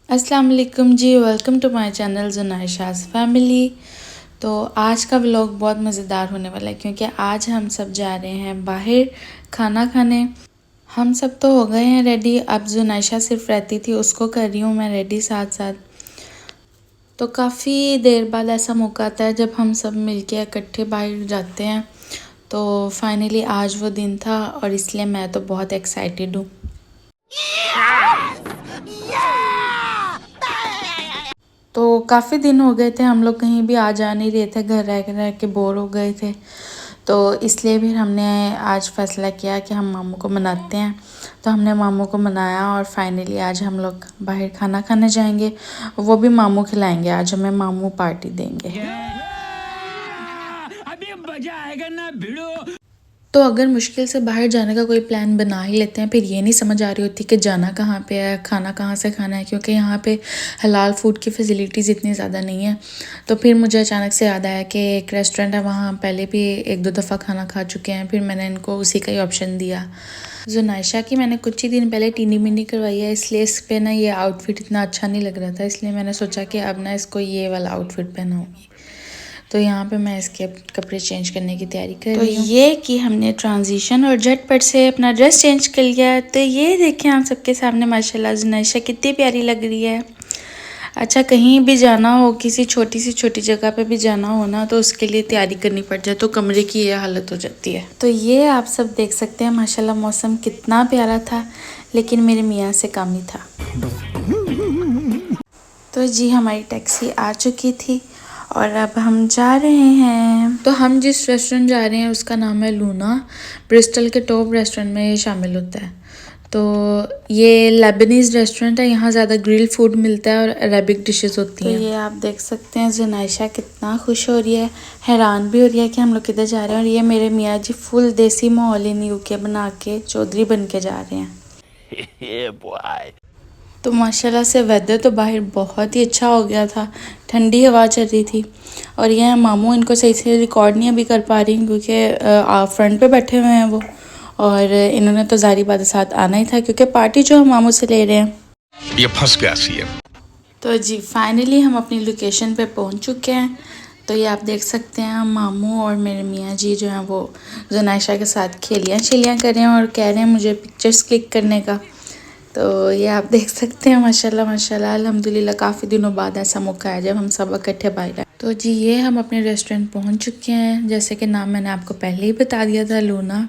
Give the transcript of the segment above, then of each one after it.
अस्सलाम वालेकुम जी, welcome to my channel Junaisha's family. तो आज का व्लॉग बहुत मज़ेदार होने वाला है क्योंकि आज हम सब जा रहे हैं बाहर खाना खाने। हम सब तो हो गए हैं रेडी, अब जुनाइशा सिर्फ रहती थी, उसको कर रही हूँ मैं रेडी साथ साथ। तो काफ़ी देर बाद ऐसा मौका आता है जब हम सब मिलके इकट्ठे बाहर जाते हैं। तो फाइनली आज वो दिन था और इसलिए मैं तो बहुत एक्साइटेड हूँ। तो काफ़ी दिन हो गए थे, हम लोग कहीं भी आ जा नहीं रहे थे, घर रह के बोर हो गए थे। तो इसलिए फिर हमने आज फ़ैसला किया कि हम मामू को मनाते हैं। तो हमने मामू को मनाया और फाइनली आज हम लोग बाहर खाना खाने जाएंगे। वो भी मामू खिलाएंगे, आज हमें मामू पार्टी देंगे। अभी मजा आएगा ना भिड़ो। तो अगर मुश्किल से बाहर जाने का कोई प्लान बना ही लेते हैं, फिर ये नहीं समझ आ रही होती कि जाना कहाँ पे है, खाना कहाँ से खाना है, क्योंकि यहाँ पे हलाल फूड की फ़ैसिलिटीज़ इतनी ज़्यादा नहीं है। तो फिर मुझे अचानक से याद आया कि एक रेस्टोरेंट है, वहाँ पहले भी एक दो दफ़ा खाना खा चुके हैं, फिर मैंने इनको उसी का ही ऑप्शन दिया। जुनाइशा की मैंने कुछ ही दिन पहले टीनी मिनी करवाई है, इसलिए इस पर ना ये आउटफिट इतना अच्छा नहीं लग रहा था, इसलिए मैंने सोचा कि अब ना इसको ये वाला आउटफिट पहनाऊँगी। तो यहाँ पे मैं इसके कपड़े चेंज करने की तैयारी कर रही हूँ। तो ये कि हमने ट्रांजिशन और झटपट से अपना ड्रेस चेंज कर लिया। तो ये देखें आप सबके सामने माशाल्लाह जुनाइशा कितनी प्यारी लग रही है। अच्छा, कहीं भी जाना हो, किसी छोटी सी छोटी जगह पे भी जाना हो ना, तो उसके लिए तैयारी करनी पड़ जाए तो कमरे की ये हालत हो जाती है। तो ये आप सब देख सकते हैं माशाल्लाह मौसम कितना प्यारा था, लेकिन मेरे मियाँ से कम ही था। तो जी हमारी टैक्सी आ चुकी थी और अब हम जा रहे हैं। तो हम जिस रेस्टोरेंट जा रहे हैं उसका नाम है लूना। ब्रिस्टल के टॉप रेस्टोरेंट में ये शामिल होता है। तो ये लेबनीज़ रेस्टोरेंट है, यहाँ ज़्यादा ग्रिल फूड मिलता है और अरेबिक डिशेस होती हैं। तो ये आप देख सकते हैं जुनाइशा कितना खुश हो रही है, हैरान भी हो रही है कि हम लोग किधर जा रहे हैं। और ये मेरे मियाँ जी फुल देसी माहौल इन यूके बना के चौधरी बन के जा रहे हैं। तो माशाल्लाह से वेदर तो बाहर बहुत ही अच्छा हो गया था, ठंडी हवा चल रही थी। और यह मामू इनको सही से रिकॉर्ड नहीं अभी कर पा रही क्योंकि फ्रंट पे बैठे हुए हैं वो, और इन्होंने तो ज़ाहिर बात साथ आना ही था क्योंकि पार्टी जो हम मामू से ले रहे हैं। ये फंस गया सी है। तो जी फाइनली हम अपनी लोकेशन पे पहुंच चुके हैं। तो ये आप देख सकते हैं मामू और मेरे मियाँ जी जो हैं वो जुनाइशा के साथ खेलियाँ कर रहे हैं और कह रहे हैं मुझे पिक्चर्स क्लिक करने का। तो ये आप देख सकते हैं माशाल्लाह माशाल्लाह अल्हम्दुलिल्लाह काफ़ी दिनों बाद ऐसा मौका है जब हम सब इकट्ठे बाहर आए। तो जी ये हम अपने रेस्टोरेंट पहुंच चुके हैं, जैसे कि नाम मैंने आपको पहले ही बता दिया था, लूना।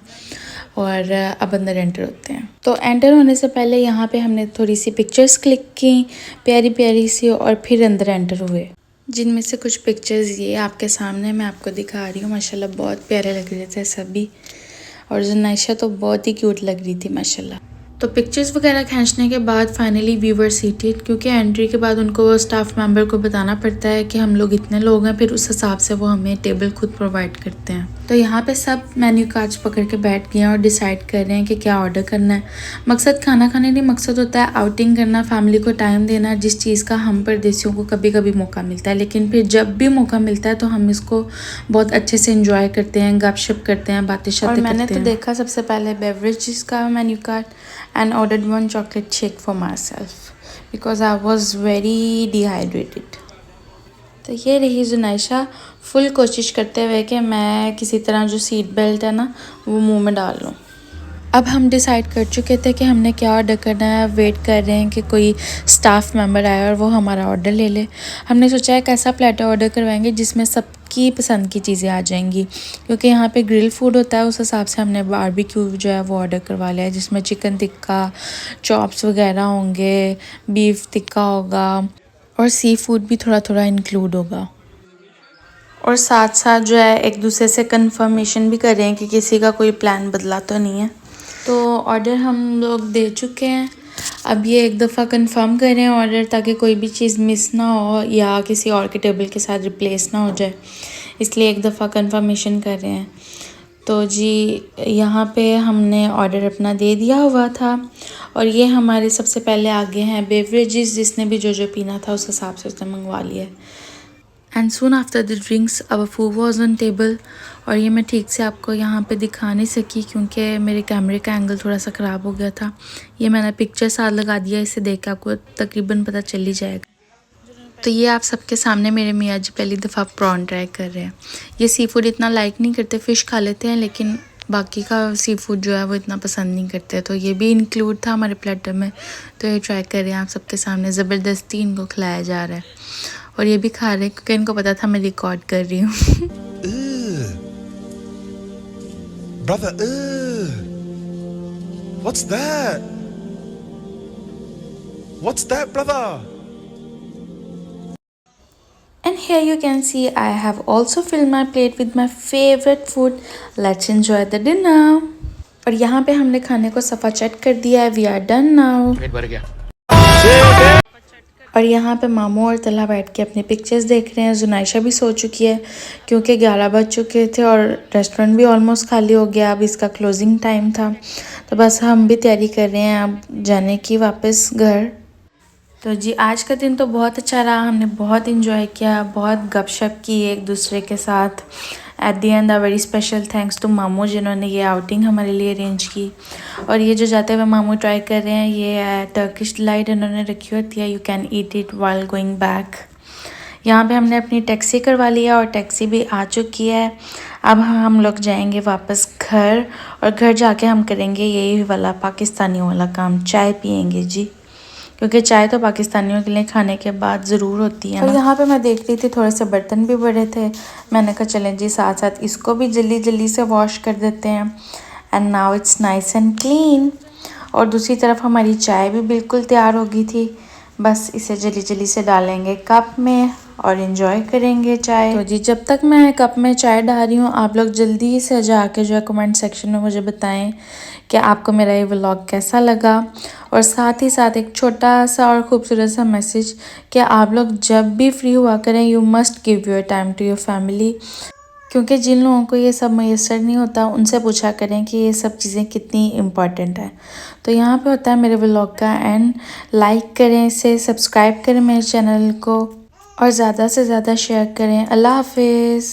और अब अंदर एंटर होते हैं। तो एंटर होने से पहले यहाँ पे हमने थोड़ी सी पिक्चर्स क्लिक की, प्यारी प्यारी सी, और फिर अंदर एंटर हुए, जिनमें से कुछ पिक्चर्स ये आपके सामने मैं आपको दिखा रही हूँ। माशाल्लाह बहुत प्यारे लग रहे थे सभी, और जुनाइशा तो बहुत ही क्यूट लग रही थी माशाल्लाह। तो पिक्चर्स वगैरह खींचने के बाद फाइनली वी वर सीटेड, क्योंकि एंट्री के बाद उनको स्टाफ मेंबर को बताना पड़ता है कि हम लोग इतने लोग हैं, फिर उस हिसाब से वो हमें टेबल खुद प्रोवाइड करते हैं। तो यहाँ पे सब मेन्यू कार्ड्स पकड़ के बैठ गए हैं और डिसाइड कर रहे हैं कि क्या ऑर्डर करना है। मकसद खाना खाने नहीं, मकसद होता है आउटिंग करना, फैमिली को टाइम देना, जिस चीज़ का हम परदेसियों को कभी कभी मौका मिलता है, लेकिन फिर जब भी मौका मिलता है तो हम इसको बहुत अच्छे से इंजॉय करते हैं, गपशप करते हैं, बातें शातें करते हैं। मैंने तो देखा सबसे पहले बेवरेजेस का menu card and ordered one chocolate shake for myself because I was very dehydrated. तो ये रही जुनाइशा फुल कोशिश करते हुए कि मैं किसी तरह जो सीट बेल्ट है ना वो मुंह में डाल लूँ। अब हम डिसाइड कर चुके थे कि हमने क्या ऑर्डर करना है, वेट कर रहे हैं कि कोई स्टाफ मेंबर आए और वो हमारा ऑर्डर ले ले। हमने सोचा है कैसा प्लेटर ऑर्डर करवाएंगे जिसमें सबकी पसंद की चीज़ें आ जाएंगी, क्योंकि यहाँ पे ग्रिल फूड होता है, उस हिसाब से हमने बारबेक्यू जो है वो ऑर्डर करवा लिया है, जिसमें चिकन टिक्का, चॉप्स वगैरह होंगे, बीफ टिक्का होगा और सी फूड भी थोड़ा थोड़ा इंक्लूड होगा। और साथ साथ जो है एक दूसरे से कंफर्मेशन भी कर रहे हैं कि किसी का कोई प्लान बदला तो नहीं है। तो ऑर्डर हम लोग दे चुके हैं, अब ये एक दफ़ा कंफर्म कर रहे हैं ऑर्डर, ताकि कोई भी चीज़ मिस ना हो या किसी और के टेबल के साथ रिप्लेस ना हो जाए, इसलिए एक दफ़ा कंफर्मेशन कर रहे हैं। तो जी यहाँ पे हमने ऑर्डर अपना दे दिया हुआ था और ये हमारे सबसे पहले आगे हैं बेवरेजेस, जिसने भी जो पीना था उस हिसाब से उसने मंगवा लिया। And soon after the drinks our food was on table. और ये मैं ठीक से आपको यहाँ पे दिखा नहीं सकी क्योंकि मेरे कैमरे का एंगल थोड़ा सा ख़राब हो गया था। ये मैंने पिक्चर साथ लगा दिया, इसे देख के आपको तकरीबन पता चल ही जाएगा। तो ये आप सबके सामने मेरे मियाँ जी पहली दफ़ा प्रॉन ट्राई कर रहे हैं। ये सी फूड इतना लाइक नहीं करते, फ़िश खा लेते हैं लेकिन बाकी का सी फूड जो है वो इतना पसंद नहीं करते। तो ये भी इंक्लूड था हमारे प्लेटर में, तो ये ट्राई कर रहे हैं आप सबके सामने। ज़बरदस्ती इनको खिलाया जा रहा है और ये भी खा रहे हैं क्योंकि इनको पता था मैं रिकॉर्ड कर रही हूँ। Brother, what's that? What's that, brother? And here you can see I have also filled my plate with my favorite food. Let's enjoy the dinner. और यहाँ पे हमने खाने को सफ़ा चट कर दिया है। We are done now. पेट भर गया। और यहाँ पे मामू और तला बैठ के अपने पिक्चर्स देख रहे हैं। जुनाइशा भी सो चुकी है क्योंकि 11 बज चुके थे और रेस्टोरेंट भी ऑलमोस्ट खाली हो गया। अब इसका क्लोजिंग टाइम था तो बस हम भी तैयारी कर रहे हैं अब जाने की वापस घर। तो जी आज का दिन तो बहुत अच्छा रहा, हमने बहुत इंजॉय किया, बहुत गपशप की एक दूसरे के साथ। At the end a very special thanks to मामू जिन्होंने ये आउटिंग हमारे लिए अरेंज की। और ये जो जाते हुए मामू ट्राई कर रहे हैं ये है टर्किश डिलाइट, इन्होंने रखी होती है, you can eat it while going back. यहाँ पे हमने अपनी टैक्सी करवा लिया और टैक्सी भी आ चुकी है। अब हम लोग जाएंगे वापस घर और घर जाके हम करेंगे यही वाला पाकिस्तानियों वाला काम, चाय पियेंगे जी, क्योंकि चाय तो पाकिस्तानियों के लिए खाने के बाद ज़रूर होती है। और यहाँ पे मैं देख रही थी थोड़े से बर्तन भी बड़े थे, मैंने कहा चलें जी साथ साथ इसको भी जल्दी जल्दी से वॉश कर देते हैं। And now it's nice and clean. और दूसरी तरफ हमारी चाय भी बिल्कुल तैयार हो गई थी, बस इसे जल्दी जल्दी से डालेंगे कप में और इन्जॉय करेंगे चाय। तो जी जब तक मैं कप में चाय डाल रही हूँ आप लोग जल्दी से जाके जो है कमेंट सेक्शन में मुझे बताएं कि आपको मेरा ये व्लॉग कैसा लगा। और साथ ही साथ एक छोटा सा और ख़ूबसूरत सा मैसेज कि आप लोग जब भी फ्री हुआ करें you must give your time to your family, क्योंकि जिन लोगों को ये सब मैसर नहीं होता उनसे पूछा करें कि ये सब चीज़ें कितनी इम्पॉर्टेंट है। तो यहाँ पे होता है मेरे व्लॉग का एंड। लाइक करें इसे, सब्सक्राइब करें मेरे चैनल को और ज़्यादा से ज़्यादा शेयर करें। अल्लाह हाफिज़।